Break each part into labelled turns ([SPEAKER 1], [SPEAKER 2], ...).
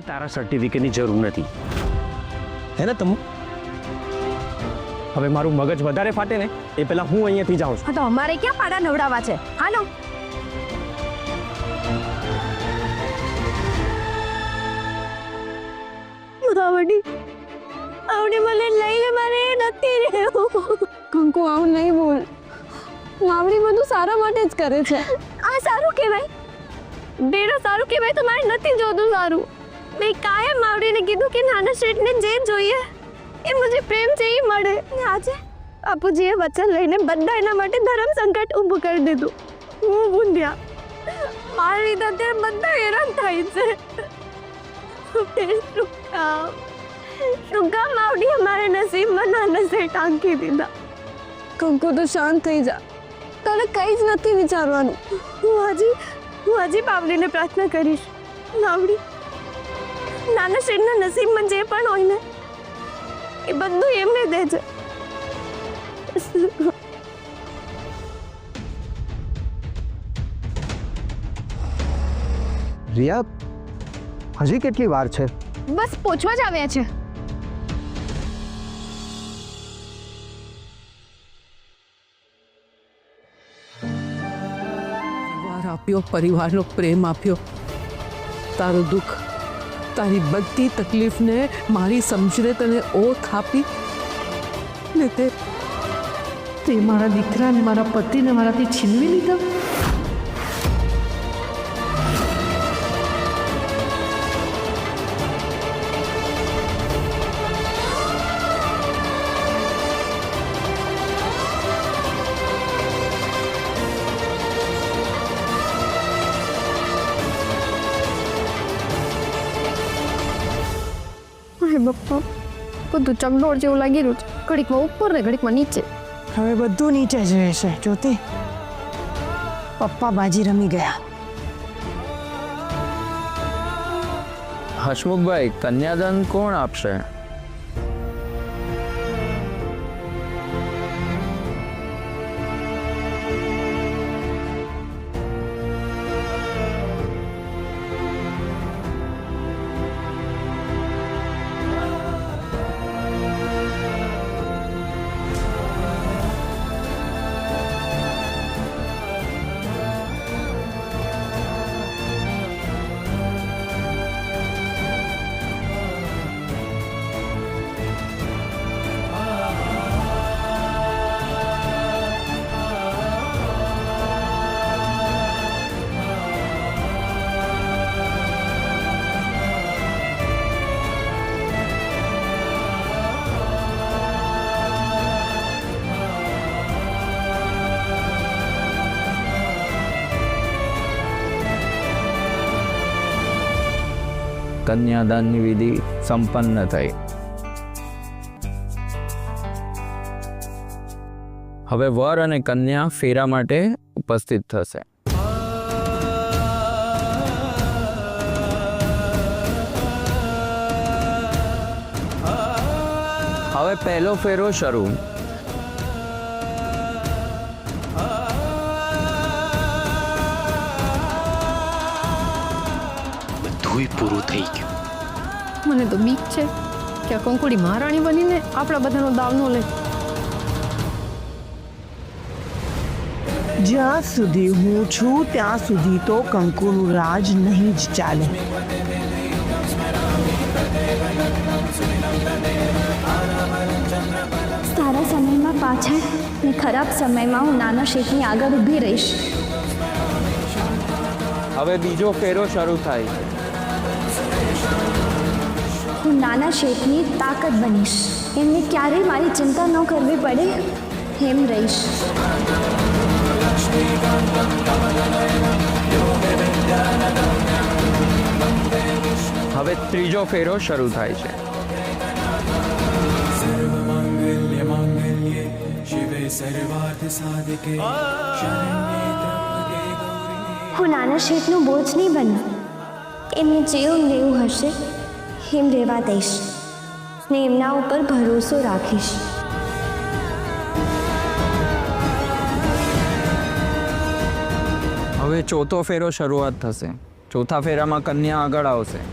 [SPEAKER 1] તારા સર્ટિફિકેટની જરૂર નથી હે ને તમ હવે મારું મગજ વધારે ફાટે ને એ પહેલા હું અહીંયાથી જાઉં છું
[SPEAKER 2] હા તો અમારે ક્યાં પાડા નવડાવવા છે હાલો આવડી મને લઈને મારે નથી રહેવું કંકુ આવું નહીં બોલ માવડી બધું સારા માટે જ કરે છે આ સારું કહેવાય બેડા સારું કહેવાય તો મારે નથી જોતું સારું મેં કાયમ માવડીને કીધું કે નાના શેઠને જે જોઈએ એ મુझे પ્રેમ છે એ મળે આજે બાપુજીએ વચન લઈને બધા એના માટે ધર્મ સંકટ ઊભું કરી દીધું હું બુંદ્યા મારી રીતે અત્યારે બધા હેરાન થાય છે શું માવડી અમારે નસીબમાં નાના શેઠ આંકી દીધા કંકુ તો શાંત થઈ જા તારે કંઈ જ નથી વિચારવાનું હું હજી બાવડીને પ્રાર્થના કરીશ બાવડી નાના શેઠના નસીબમાં જે પણ હોય ને એ બધું એમને દેજે
[SPEAKER 3] રિયા હજી કેટલી વાર છે
[SPEAKER 2] બસ પૂછવા જ આવ્યા છે
[SPEAKER 4] આપ્યો પરિવારનો પ્રેમ આપ્યો તારું દુઃખ તારી બધી તકલીફને મારી સમજને તને ઓળખ આપી ને તે મારા દીકરાને મારા પતિને મારાથી છીનવી લીધા
[SPEAKER 2] બપ્પા બધું ચગડોળ જેવું લાગી રહ્યું છે ઘડીકમાં ઉપર ને ઘડીકમાં નીચે
[SPEAKER 5] હવે બધું નીચે જ રહેશે જોતી પપ્પા બાજી રમી ગયા
[SPEAKER 6] હસમુખભાઈ કન્યાદાન કોણ આપશે કન્યાદાનની વિધિ સંપન્ન થઈ હવે વર અને કન્યા ફેરા માટે ઉપસ્થિત થશે હવે પહેલો ફેરો શરૂ
[SPEAKER 1] પૂરું થઈ ગયું
[SPEAKER 2] મને તો બીક છે કે આ કંકુડી મહારાણી બનીને આપણા બધાનો દાવ ન લે
[SPEAKER 5] જ્યાં સુધી હું છું ત્યાં સુધી તો કંકુનું રાજ નહીં જ ચાલે
[SPEAKER 7] સારા સમયમાં પાછળ ને ખરાબ સમયમાં હું નાના શેઠની આગળ ઊભી રહીશ
[SPEAKER 6] હવે બીજો ફેરો શરૂ થાય છે
[SPEAKER 7] હું નાના શેઠની તાકાત બનીશ એમને ક્યારેય મારી ચિંતા ન કરવી પડે એમ રહીશ
[SPEAKER 6] હવે ત્રીજો ફેરો શરૂ થાય છે
[SPEAKER 7] હું નાના શેઠનું બોજ નહીં બનું એમને જેવું લેવું હશે એમ રહેવા દઈશ ને એમના ઉપર ભરોસો રાખીશ
[SPEAKER 6] હવે ચોથો ફેરો શરૂઆત થશે ચોથા ફેરામાં કન્યા આગળ આવશે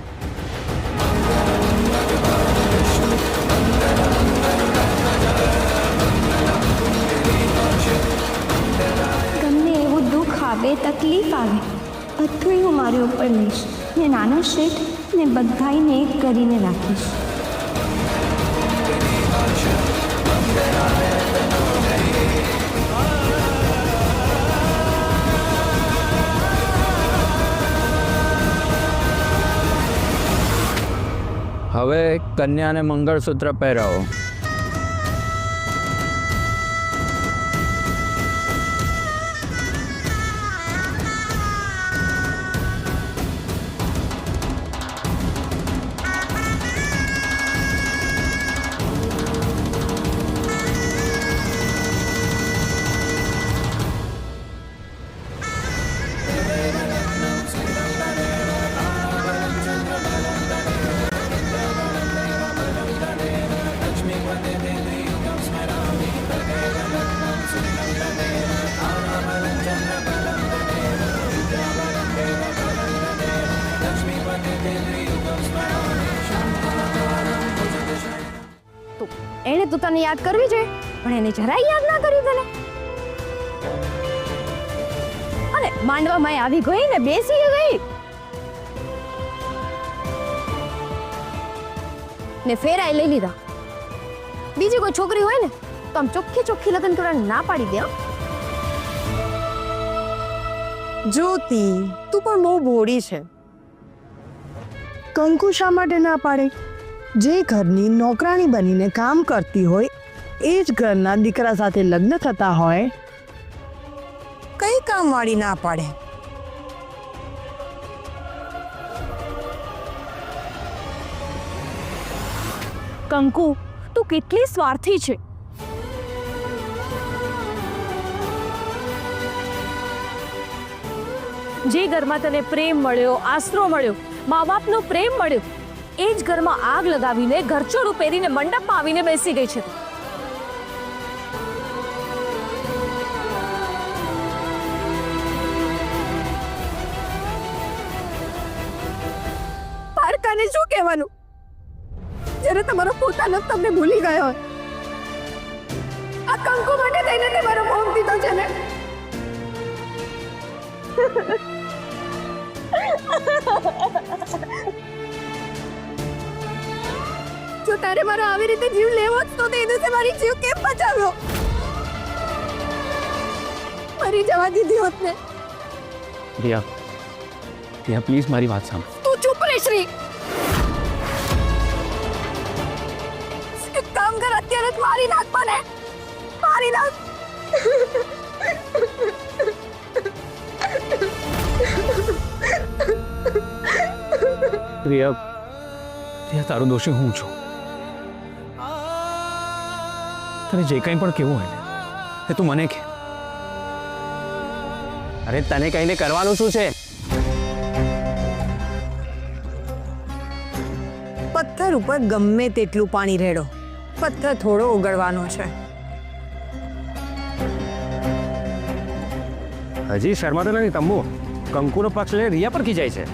[SPEAKER 7] આવે તકલીફ આવે બધું હું મારી ઉપર લઈશ ને નાના શેઠ ને બધાને એક કરીને રાખીશ.
[SPEAKER 6] હવે કન્યાને મંગળસૂત્ર પહેરાવો.
[SPEAKER 2] એણે તો તને યાદ કરવી જોઈએ પણ એને જરાય યાદ ના કર્યું તને. અને માંડવામાં આવી ગઈ ને બેસી ગઈ ને ફેરાય લઈ લીધા. બીજી કોઈ છોકરી હોય ને તો આમ ચોખ્ખી ચોખ્ખી લગ્ન કરવાની ના પાડી દે.
[SPEAKER 5] જ્યોતિ તું પણ બહુ ભોળી છે. કંકુ શા માટે ના પાડે? જે ઘરની નોકરાણી બનીને કામ કરતી હોય એ જ ઘરના દીકરા સાથે લગ્ન થતા હોય કઈ કામવાળી ના પાડે?
[SPEAKER 2] કંકુ તું કેટલી સ્વાર્થી છે. જે ઘરમાં તને પ્રેમ મળ્યો, આશરો મળ્યો, મા બાપનો પ્રેમ મળ્યો, એ જ ઘરમાં આગ લગાવીને ઘરચોળું પહેરીને મંડપમાં આવીને બેસી ગઈ છે. પારકાને શું કહેવાનું જ્યારે તમારો પોતાનો તમને ભૂલી ગયો હોય? આ કંકુ માટે થઈને તે મારો મોહ દીધો છે ને. જો તારે મારો આવી રીતે જીવ લેવો જ તો તે દિવસે મારી જીવ કેમ બચાવ્યો? મરી જવા દીધી હોત ને.
[SPEAKER 1] રિયા, રિયા પ્લીઝ મારી વાત સાંભળ.
[SPEAKER 2] તું ચૂપ રહે શ્રી. એક કામ કર, અત્યારે જ મારી નાખ મને. મારી નાખ.
[SPEAKER 1] રિયા, રિયા તારો દોષી હું છું. તને જે કંઈ પણ કેવું હોય ને એ તું મને કે. અરે તને કહીને કરવાનું શું છે?
[SPEAKER 5] પથ્થર ઉપર ગમે તેટલું પાણી રેડો, પથ્થર થોડો ઓગળવાનો છે.
[SPEAKER 1] હજી શર્માતો નથી તંબુ. કંકુનો પક્ષ લઈને રિયા પર ખીજાય છે.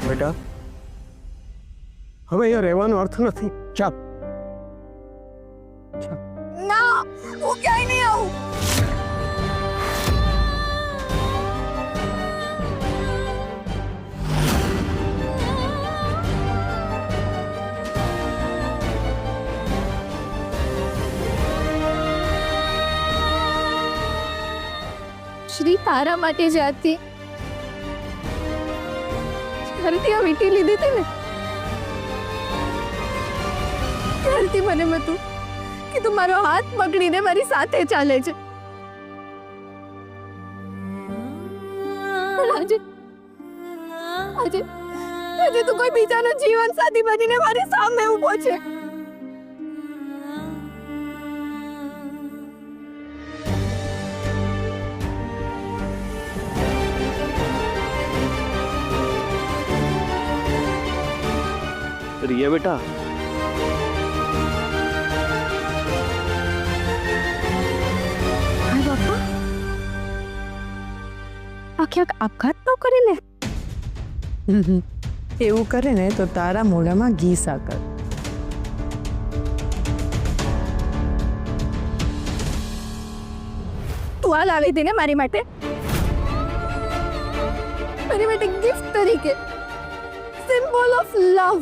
[SPEAKER 1] બેટા, હવે અહીંયા રહેવાનો અર્થ નથી. ચાલ.
[SPEAKER 2] ના, હું ક્યાંય નહીં આવું. શ્રી તારા માટે જ હતી. ત્યારથી આ વીંટી લીધી હતી ને ત્યારથી મને હતું કે તું મારો હાથ પકડીને મારી સાથે ચાલે છે. આજે આજે આજે તું કોઈ બીજાનો જીવન સાથી બનીને મારી સામે ઊભો છે.
[SPEAKER 1] રિયા બેટા,
[SPEAKER 2] બાપા આ ક્યાંક આપઘાત ન કરી લે.
[SPEAKER 5] એવું કરે ને તો તારા મોઢામાં ઘી સાકર.
[SPEAKER 2] તું આ લાવી હતી ને મારી માટે ગિફ્ટ તરીકે, સિમ્બોલ ઓફ લવ.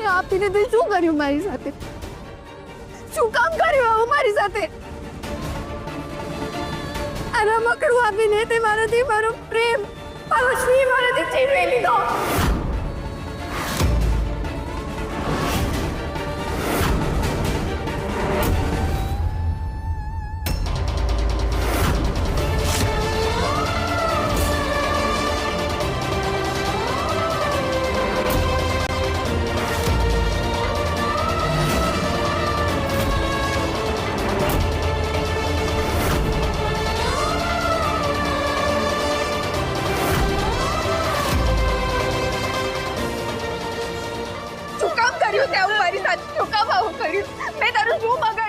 [SPEAKER 2] એ આપીને તે શું કર્યું મારી સાથે? શું કામ કર્યું આવું મારી સાથે? આ રમકડું આપીને તે મારાથી મારો પ્રેમ, મારો સ્નેહ મારાથી છીનવી લીધો. શું કામ કર્યું તે આવું મારી સાથે? શું કામ આવું કર્યું? મેં તારું શું બગાડ